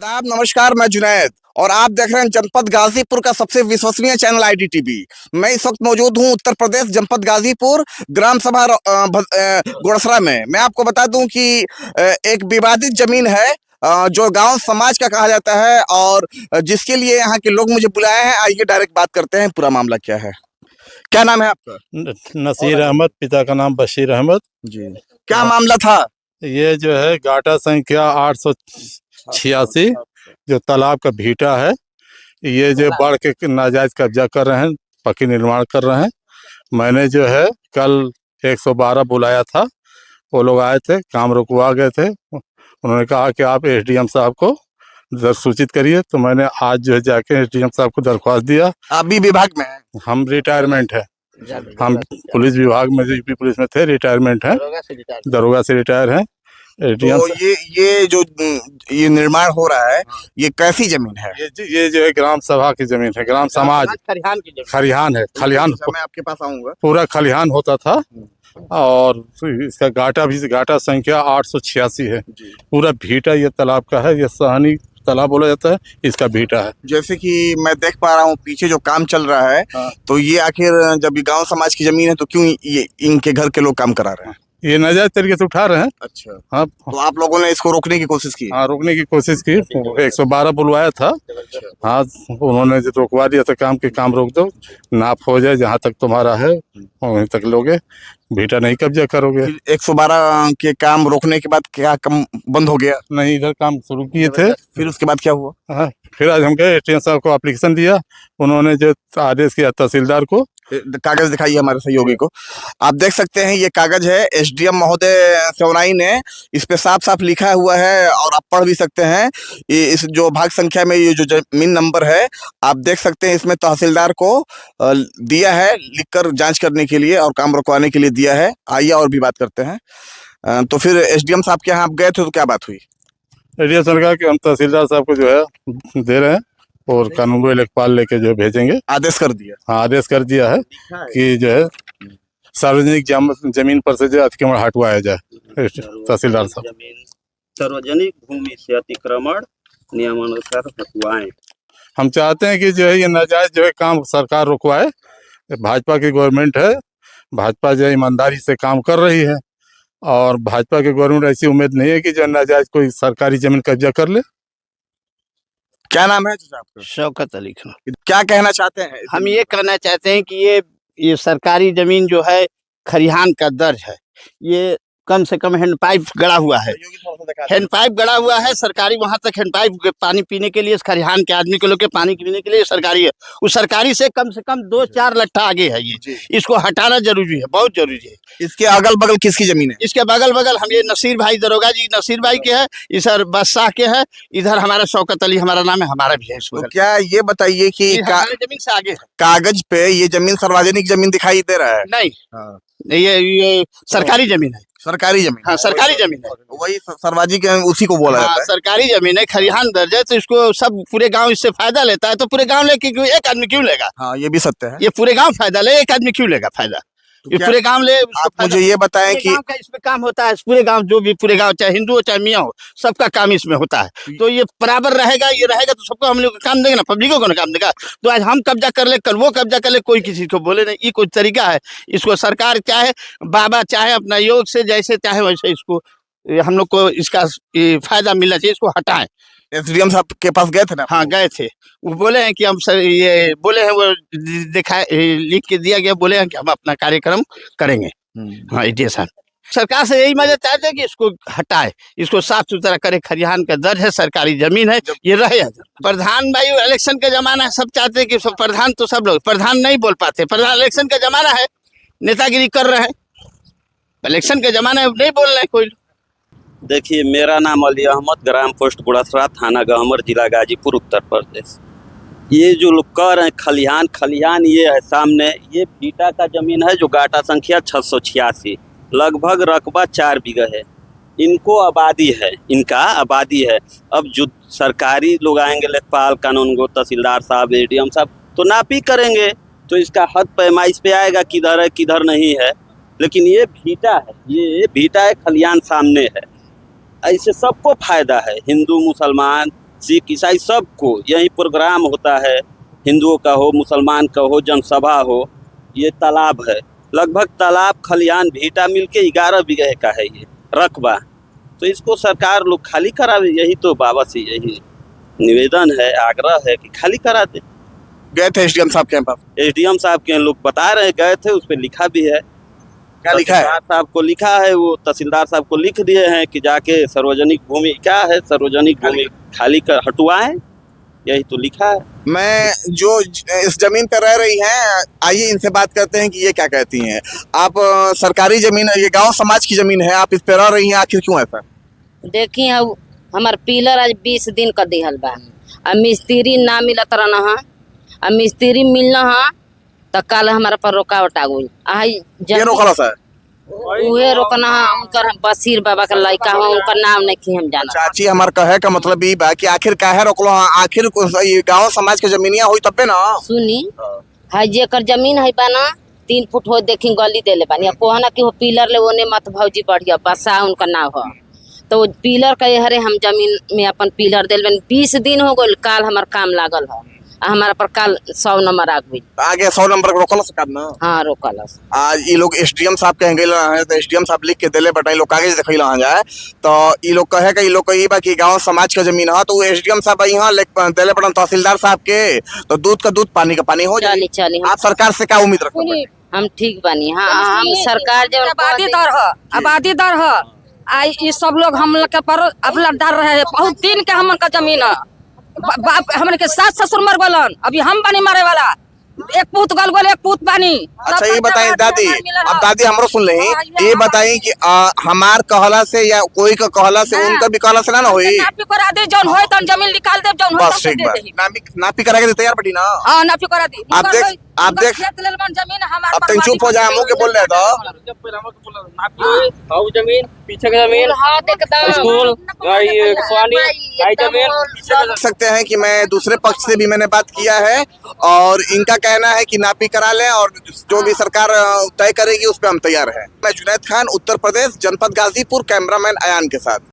आदाब, नमस्कार। मैं जुनैद और आप देख रहे हैं जनपद गाजीपुर का सबसे विश्वसनीय चैनल IDTV। मैं इस वक्त मौजूद हूं उत्तर प्रदेश जनपद गाजीपुर ग्राम सभा गुड़सरा में। मैं आपको बता दूं कि एक विवादित जमीन है जो गांव समाज का कहा जाता है और जिसके लिए यहाँ के लोग मुझे बुलाए हैं। आइए डायरेक्ट बात करते हैं, पूरा मामला क्या है। क्या नाम है आपका? नसीर अहमद, पिता का नाम बशीर अहमद जी। क्या मामला था? ये जो है गाटा संख्या 886 जो तालाब का भीटा है, ये जो बढ़ के नाजायज कब्जा कर रहे हैं, पक्की निर्माण कर रहे हैं। मैंने जो है कल 112 बुलाया था, वो लोग आए थे, काम रुकवा गए थे। उन्होंने कहा कि आप SDM साहब को सूचित करिए, तो मैंने आज जो है जाके SDM साहब को दरख्वास्त दिया। आप भी विभाग में हैं? हम रिटायरमेंट है, हम पुलिस विभाग में यूपी पुलिस में थे, रिटायरमेंट है, दरोगा से रिटायर है। तो ये जो ये निर्माण हो रहा है, ये कैसी जमीन है? ये जो है ग्राम सभा की जमीन है, ग्राम समाज खलिहान है। खलिहान मैं आपके पास आऊंगा। पूरा खलिहान होता था और इसका गाटा संख्या 886 है। पूरा भीटा ये तालाब का है, ये सहानी तालाब बोला जाता है, इसका भीटा है। जैसे कि मैं देख पा रहा हूँ पीछे जो काम चल रहा है, तो ये आखिर जब ये गांव समाज की जमीन है तो क्यों ये इनके घर के लोग काम करा रहे हैं? ये नाजायज तरीके से उठा रहे हैं। अच्छा। हाँ, तो आप लोगों ने इसको रोकने की कोशिश की? हाँ, रोकने की कोशिश की। 112 बुलवाया था। हाँ, उन्होंने जो रोकवा दिया था काम रोक दो, नाप हो जाए, जहाँ तक तुम्हारा है वहीं तक लोगे, भीटा नहीं कब्जा करोगे। 112 के काम रोकने के बाद क्या काम बंद हो गया? नहीं, इधर काम शुरू किए थे। फिर उसके बाद क्या हुआ? हाँ, फिर आज हम गए SDM साहब को एप्लीकेशन दिया, उन्होंने जो आदेश किया तहसीलदार को। कागज दिखाइए हमारे सहयोगी को। आप देख सकते हैं ये कागज है, SDM महोदय सेवनाई ने इस पे साफ साफ लिखा हुआ है और आप पढ़ भी सकते हैं। इस जो भाग संख्या में ये जो जमीन नंबर है, आप देख सकते हैं इसमें तहसीलदार को दिया है लिखकर जांच करने के लिए और काम रुकवाने के लिए दिया है। आइए और भी बात करते हैं। तो फिर SDM साहब के यहाँ आप गए थे तो क्या बात हुई? SDM साहब कहा कि हम तहसीलदार साहब को जो है दे रहे हैं और कानूनी लेखपाल लेके जो भेजेंगे। आदेश कर दिया? हाँ, आदेश कर दिया है कि जो है सार्वजनिक जमीन पर से जो अतिक्रमण हटवाया जाए। तहसीलदार साहब, सार्वजनिक भूमि से अतिक्रमण नियमानुसार हटवाएं। हम चाहते हैं कि जो है ये नाजायज जो है काम सरकार रुकवाए। भाजपा की गवर्नमेंट है, भाजपा जो ईमानदारी से काम कर रही है और भाजपा की गवर्नमेंट ऐसी उम्मीद नहीं है कि जो नाजायज कोई सरकारी जमीन कब्जा कर ले। क्या नाम है आपका? शौकत अली खान। क्या कहना चाहते हैं? हम ये कहना चाहते हैं कि ये सरकारी जमीन जो है खरिहान का दर्ज है। ये कम से कम हैंडपाइप गड़ा हुआ है, हैंडपाइप गड़ा हुआ है सरकारी, वहां तक हैंडपाइप पानी पीने के लिए, खरिहान के आदमी के लोग के पानी पीने के लिए सरकारी है। उस सरकारी से कम 2-4 लट्ठा आगे है ये, इसको हटाना जरूरी है, बहुत जरूरी है। इसके अगल बगल किसकी जमीन है? इसके बगल बगल हम ये नसीर भाई दरोगा जी नसीर भाई के है, इधर बादशाह के है, इधर हमारा शौकत अली हमारा नाम है, हमारा भी है। तो क्या ये बताइए कि जमीन से आगे है, कागज पे ये जमीन सार्वजनिक जमीन दिखाई दे रहा है? नहीं, ये सरकारी जमीन है। सरकारी जमीन? हाँ, सरकारी जमीन है, वही सार्वजनिक उसी को बोला जाता है। सरकारी जमीन है, खरिहान दर्ज है, तो इसको सब पूरे गांव इससे फायदा लेता है। तो पूरे गांव लेके एक आदमी क्यों लेगा? हाँ, ये भी सत्य है। ये पूरे गांव फायदा ले, एक आदमी क्यों लेगा फायदा? ये पूरे गांव ले। आप मुझे ये बताएं कि इसमें काम होता है, पूरे गांव जो भी पूरे गांव, चाहे हिंदू हो चाहे मियाँ हो, सबका काम इसमें होता है। तो ये बराबर रहेगा, ये रहेगा तो सबको हम लोग काम देंगे ना, पब्लिकों को ना काम देगा। तो आज हम कब्जा कर ले, कल वो कब्जा कर ले, कोई किसी को बोले नहीं। ये कोई तरीका है? इसको सरकार चाहे बाबा चाहे अपना योग से जैसे चाहे वैसे इसको हम लोग को इसका फायदा मिलना चाहिए, इसको हटाएं। SDM साहब के पास गए थे ना? हाँ, गए थे। वो बोले हैं कि हम सर ये बोले हैं, वो दिखा लिख के दिया गया, बोले हैं कि हम अपना कार्यक्रम करेंगे। हाँ, IDM साहब सरकार से यही मदद चाहते हैं कि इसको हटाए, इसको साफ सुथरा करे। खरिहान का दर्ज है, सरकारी जमीन है, ये रहे। प्रधान भाई इलेक्शन का जमाना है, सब चाहते हैं कि सब प्रधान, तो सब लोग प्रधान नहीं बोल पाते। प्रधान इलेक्शन का जमाना है, नेतागिरी कर रहे हैं। इलेक्शन का जमाना है, नहीं बोल रहे हैं कोई। देखिए, मेरा नाम अली अहमद, ग्राम पोस्ट गुड़सरा, थाना गहमर, जिला गाजीपुर, उत्तर प्रदेश। ये जो लोग कह रहे हैं खलिहान ये है सामने, ये भीटा का जमीन है जो गाटा संख्या 686, लगभग रकबा 4 बीघा है। इनको आबादी है, इनका आबादी है। अब जो सरकारी लोग आएंगे, लेखपाल, कानूनगो, तहसीलदार साहब, SDM साहब, तो नापी करेंगे, तो इसका हद पैमाइश पे आएगा किधर है किधर नहीं है। लेकिन ये भीटा है, ये भीटा है, खलिहान सामने है। ऐसे सबको फायदा है, हिंदू मुसलमान सिख ईसाई सबको यही प्रोग्राम होता है, हिंदुओं का हो, मुसलमान का हो, जनसभा हो। ये तालाब है, लगभग तालाब खलिहान भीटा मिलके 11 बीघे का है ये रकबा। तो इसको सरकार लोग खाली करावे, यही तो बाबा से यही निवेदन है, आग्रह है कि खाली करा दे। गए थे एसडीएम साहब के पास? एसडीएम साहब के लोग बता रहे गए थे, उस पर लिखा भी है। क्या लिखा है? तहसीलदार साहब को लिखा है, वो तहसीलदार साहब को लिख दिए हैं कि जाके सार्वजनिक भूमि क्या है, सार्वजनिक भूमि खाली कर हटवाएं, यही तो लिखा है। मैं जो इस जमीन पर रह रही हैं, आइए इनसे बात करते हैं कि ये क्या कहती हैं। आप सरकारी जमीन, ये गांव समाज की जमीन है, आप इस पे रह रही हैं, आखिर क्यों ऐसा? देखी हमार पिलर आज 20 दिन का दिहल बा, अब मिस्त्री ना मिलत रहना है, अब मिस्त्री मिलना है तो कल हमारा पर रुकावट आ गई। ये रोकला सा है? उहे रोकना है, उनकर बशीर बाबा का लड़का है, उनका नाम नहीं हम जाना। चाची हमार कहे का मतलब ई बा कि आखिर काहे रोकलो? आखिर ये गांव समाज के जमीनिया हुई तबे ना। सुनी है जेकर जमीन है बा ना 3 फुट हो, देखी गली देले बानी, कोहना कि हो पिलर ले ओने मत भौजी बढ़िया बसा उनका नाम हो, तो पिलर का हरे हम जमीन में अपन पिलर दिल बन 20 दिन हो गए। काल हमार काम लागल है, हमारा पर काल 100 नंबर आ गई। आगे 100 नंबर रोकल सरकार ना? हाँ रोकल। आज ये लोग एसडीएम साहब कहे गए है, तो एसडीएम साहब लिख के दिले बटाई लोग कागज दिखाई ला जाए, तो ये लोग कहे का ये लोग कही बा कि गांव समाज का जमीन है, तो एसडीएम साहब यहाँ दिले पड़न तहसीलदार साहब के, तो दूध का दूध पानी का पानी हो जाए। चली आप सरकार से क्या उम्मीद रखते हैं? हम ठीक बनी। हाँ हम सरकार जब आबादी दर है आई, ये सब लोग हम लोग के पर अपना डर रहे हैं। बहुत दिन के हमन का जमीन है, बाप हमन के सास ससुर मर गलन, अभी हम बनी मारे वाला, एक पूत गल गोल, एक पूत बानी। अच्छा ये बताइए दादी, अब दादी हमरो सुन ले, ये बताइए कि हमार कहला से या कोई का कहला से, उनका भी कहला से ना होई? नापी करा दे, जौन होय तन जमीन निकाल दे, जौन होय बस ठीक बा, नापी करा के तैयार बटी ना। हां नापी करा दी। आप देख खेत लेल मन जमीन हमार। अब तुम चुप हो जा, मुंह के बोल रहे तो हाउ जमीन पीछे का जमीन स्कूल ये जमीन देख सकते हैं कि मैं दूसरे पक्ष से भी मैंने बात किया है, और इनका कहना है कि नापी करा लें और जो भी सरकार तय करेगी उस पर हम तैयार हैं। मैं जुनैद खान, उत्तर प्रदेश, जनपद गाजीपुर, कैमरामैन अयान के साथ।